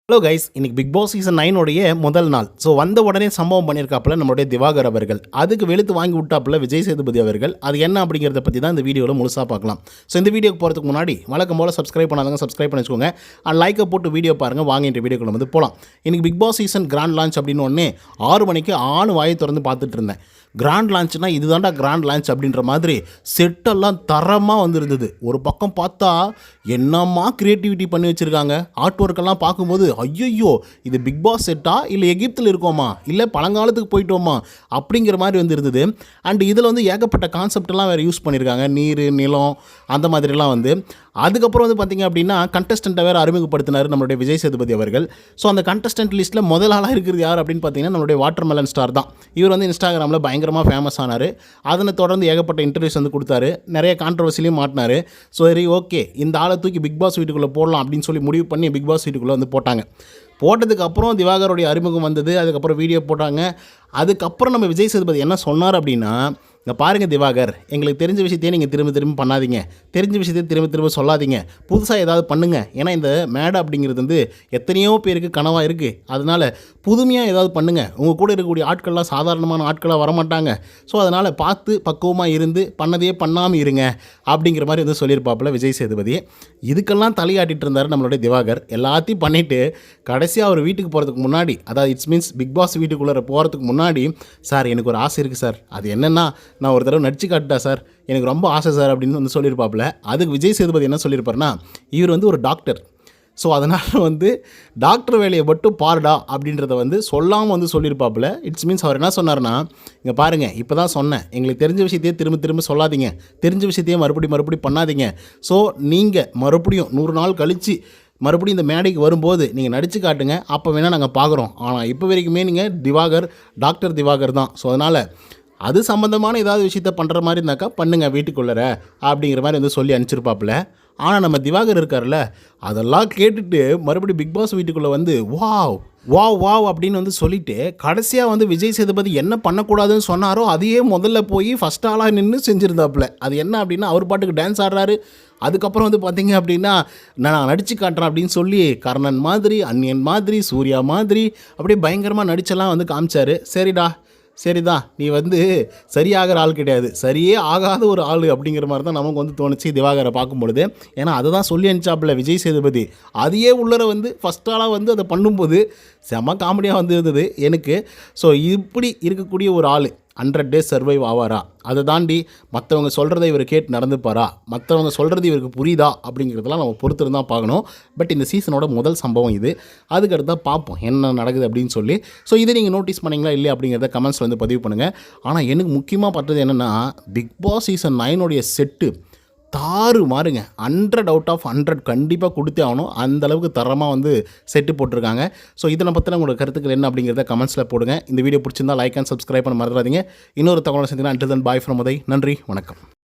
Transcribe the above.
Hello guys, இன்னைக்கு big Boss season 9 உடைய முதல் நாள். ஸோ வந்த உடனே சம்பவம் பண்ணியிருக்காப்புல நம்மளுடைய திவாகர் அவர்கள். அதுக்கு வெளுத்து வாங்கி விட்டாப்புல விஜய் சேதுபதி அவர்கள். அது என்ன அப்படிங்கிறத பற்றி தான் இந்த வீடியோவில் முழுசாக பார்க்கலாம். ஸோ இந்த வீடியோக்கு போகிறதுக்கு முன்னாடி வழக்கம் போல் சப்ஸ்கிரைப் பண்ணாதவங்க சப்ஸ்கிரைப் பண்ணி வச்சுக்கோங்க. லைக்கை போட்டு வீடியோ பாருங்கள். வாங்க இந்த வீடியோக்குள்ள வந்து போகலாம். இன்றைக்கி Bigg Boss season grand launch அப்படின்னு ஒன்று 6 மணிக்கு வாயை திறந்து பார்த்துட்டு இருந்தேன். கிராண்ட் லான்ச்னா இதுதான்டா கிராண்ட் லான்ச் அப்படின்ற மாதிரி செட்டெல்லாம் தரமாக வந்துருந்தது. ஒரு பக்கம் பார்த்தா என்னம்மா க்ரியேட்டிவிட்டி பண்ணி வச்சுருக்காங்க. ஆர்ட் ஒர்க்கெல்லாம் பார்க்கும்போது ஐயோ இது பிக் பாஸ் செட்டா இல்லை எகிப்தில் இருக்கோமா இல்லை பழங்காலத்துக்கு போயிட்டோமா அப்படிங்கிற மாதிரி வந்து இருந்தது. அண்ட் இதில் வந்து ஏகப்பட்ட கான்செப்டெல்லாம் வேறு யூஸ் பண்ணியிருக்காங்க. நீர், நிலம் அந்த மாதிரிலாம் வந்து. அதுக்கப்புறம் வந்து பார்த்திங்க அப்படின்னா கண்டஸ்டண்ட்டை வேறு அறிமுகப்படுத்தினார் நம்மளுடைய விஜய் சேதுபதி அவர்கள். ஸோ அந்த கண்டஸ்டன்ட் லிஸ்ட்டில் முதல் ஆளாக இருக்கிறது யார் அப்படின்னு பார்த்தீங்கன்னா நம்மளுடைய வாட்டர்மெலன் ஸ்டார் தான். இவர் வந்து இன்ஸ்டாகிராமில் பயங்கரமாக ஃபேமஸ் ஆனார். அதனை தொடர்ந்து ஏகப்பட்ட இன்டர்வியூஸ் வந்து கொடுத்தாரு. நிறைய கான்ட்ரவர்சிலையும் மாட்டினார். சரி, ஓகே, இந்த ஆளை தூக்கி பிக் பாஸ் வீட்டுக்குள்ளே போடலாம் அப்படின்னு சொல்லி முடிவு பண்ணி பிக் பாஸ் வீட்டுக்குள்ளே வந்து போட்டாங்க. போட்டதுக்கப்புறம் திவாகருடைய அறிமுகம் வந்தது. அதுக்கப்புறம் வீடியோ போட்டாங்க. அதுக்கப்புறம் நம்ம விஜய் சேதுபதி என்ன சொன்னார் அப்படின்னா, இங்கே பாருங்கள் திவாகர், எங்களுக்கு தெரிஞ்ச விஷயத்தையே நீங்கள் திரும்ப திரும்ப பண்ணாதீங்க, தெரிஞ்ச விஷயத்தையே திரும்ப திரும்ப சொல்லாதீங்க, புதுசாக ஏதாவது பண்ணுங்கள். ஏன்னா இந்த மேடை அப்படிங்கிறது வந்து எத்தனையோ பேருக்கு கனவாக இருக்குது. அதனால் புதுமையாக ஏதாவது பண்ணுங்கள். உங்கள் கூட இருக்கக்கூடிய ஆட்கள்லாம் சாதாரணமான ஆட்களாக வரமாட்டாங்க. ஸோ அதனால் பார்த்து பக்குவமாக இருந்து பண்ணதையே பண்ணாமல் இருங்க அப்படிங்கிற மாதிரி வந்து சொல்லியிருப்பாப்புல விஜய் சேதுபதி. இதுக்கெல்லாம் தலையாட்டிகிட்டு இருந்தார் நம்மளுடைய திவாகர். எல்லாத்தையும் பண்ணிவிட்டு கடைசியாக அவர் வீட்டுக்கு போகிறதுக்கு முன்னாடி, அதாவது இட்ஸ் மீன்ஸ் பிக் பாஸ் வீட்டுக்குள்ளே போகிறதுக்கு முன்னாடி, சார் எனக்கு ஒரு ஆசை இருக்குது சார், அது என்னென்னா நான் ஒரு தடவை நடிச்சு காட்டுட்டா சார், எனக்கு ரொம்ப ஆசை சார் அப்படின்னு வந்து சொல்லியிருப்பாப்புல. அதுக்கு விஜய் சேதுபதி என்ன சொல்லியிருப்பாருன்னா, இவர் வந்து ஒரு டாக்டர். ஸோ அதனால் வந்து டாக்டர் வேலையை மட்டும் பாருடா அப்படின்றத வந்து சொல்லாமல் வந்து சொல்லியிருப்பாப்புல. இட்ஸ் மீன்ஸ் அவர் என்ன சொன்னார்னா, இங்கே பாருங்கள், இப்போ தான் சொன்னேன், எங்களுக்கு தெரிஞ்ச விஷயத்தையே திரும்ப திரும்ப சொல்லாதீங்க, தெரிஞ்ச விஷயத்தையே மறுபடியும் பண்ணாதீங்க. ஸோ நீங்கள் மறுபடியும் 100 நாள் கழித்து மறுபடியும் இந்த மேடைக்கு வரும்போது நீங்கள் நடித்து காட்டுங்க, அப்போ வேணால் நாங்கள் பார்க்குறோம். ஆனால் இப்போ வரைக்குமே நீங்கள் திவாகர், டாக்டர் திவாகர் தான். ஸோ அதனால் அது சம்மந்தமான ஏதாவது விஷயத்த பண்ணுற மாதிரி இருந்தாக்கா பண்ணுங்கள் வீட்டுக்குள்ளற அப்படிங்கிற மாதிரி வந்து சொல்லி அனுப்பிச்சிருப்பாப்புல. ஆனால் நம்ம திவாகர் இருக்கார்ல, அதெல்லாம் கேட்டுட்டு மறுபடியும் பிக் பாஸ் வீட்டுக்குள்ளே வந்து வாவ் அப்படின்னு வந்து சொல்லிவிட்டு கடைசியாக வந்து விஜய் சேதுபதி என்ன பண்ணக்கூடாதுன்னு சொன்னாரோ அதையே முதல்ல போய் ஃபஸ்ட் ஆளாக நின்று செஞ்சுருந்தாப்புல. அது என்ன அப்படின்னா, அவர் பாட்டுக்கு டான்ஸ் ஆடுறாரு. அதுக்கப்புறம் வந்து பார்த்திங்க அப்படின்னா, நான் நடித்து காட்டுறேன் அப்படின்னு சொல்லி கர்ணன் மாதிரி, அந்நியன் மாதிரி, சூர்யா மாதிரி அப்படியே பயங்கரமாக நடிச்செல்லாம் வந்து காமிச்சார். சரிதான், நீ வந்து சரியாகிற ஆள் கிடையாது, சரியே ஆகாத ஒரு ஆள் அப்படிங்கிற மாதிரி தான் நமக்கு வந்து தோணுச்சு திவாகரை பார்க்கும் பொழுது. ஏன்னா அதை தான் சொல்லி அனுப்பிச்சாப்புல விஜய் சேதுபதி. அதையே உள்ளர வந்து ஃபஸ்ட் ஆளாக வந்து அதை பண்ணும்போது செம காமெடியாக வந்து இருந்தது எனக்கு. ஸோ இப்படி இருக்கக்கூடிய ஒரு ஆள் 100 days சர்வைவ் ஆவாரா, அதை தாண்டி மற்றவங்க சொல்கிறத இவர் கேட்டு நடந்துப்பாரா, மற்றவங்க சொல்கிறது இவருக்கு புரியுதா அப்படிங்கிறதெல்லாம் நம்ம பொறுத்து தான் பார்க்கணும். பட் இந்த சீசனோட முதல் சம்பவம் இது. அதுக்கடுத்து தான் பார்ப்போம் என்ன நடக்குது அப்படின்னு சொல்லி. ஸோ இதை நீங்கள் நோட்டீஸ் பண்ணிங்களா இல்லை அப்படிங்கிறத கமெண்ட்ஸில் வந்து பதிவு பண்ணுங்கள். ஆனால் எனக்கு முக்கியமாக பட்டது என்னென்னா, பிக் பாஸ் சீசன் 9 செட்டு தாறு மாறுங்க. 100 out of 100 கண்டிப்பாக கொடுத்தே ஆகணும். அந்தளவுக்கு தரமாக வந்து செட்டு போட்டிருக்காங்க. ஸோ இதனை பற்றின உங்களோட கருத்துக்கள் என்ன அப்படிங்கிறத கமெண்ட்ஸில் போடுங்க. இந்த வீடியோ பிடிச்சிருந்தால் லைக் அண்ட் சப்ஸ்கிரைப் பண்ண மறந்துடாதீங்க. இன்னொரு தகவலை செஞ்சீங்கன்னா until then bye from Uday. நன்றி, வணக்கம்.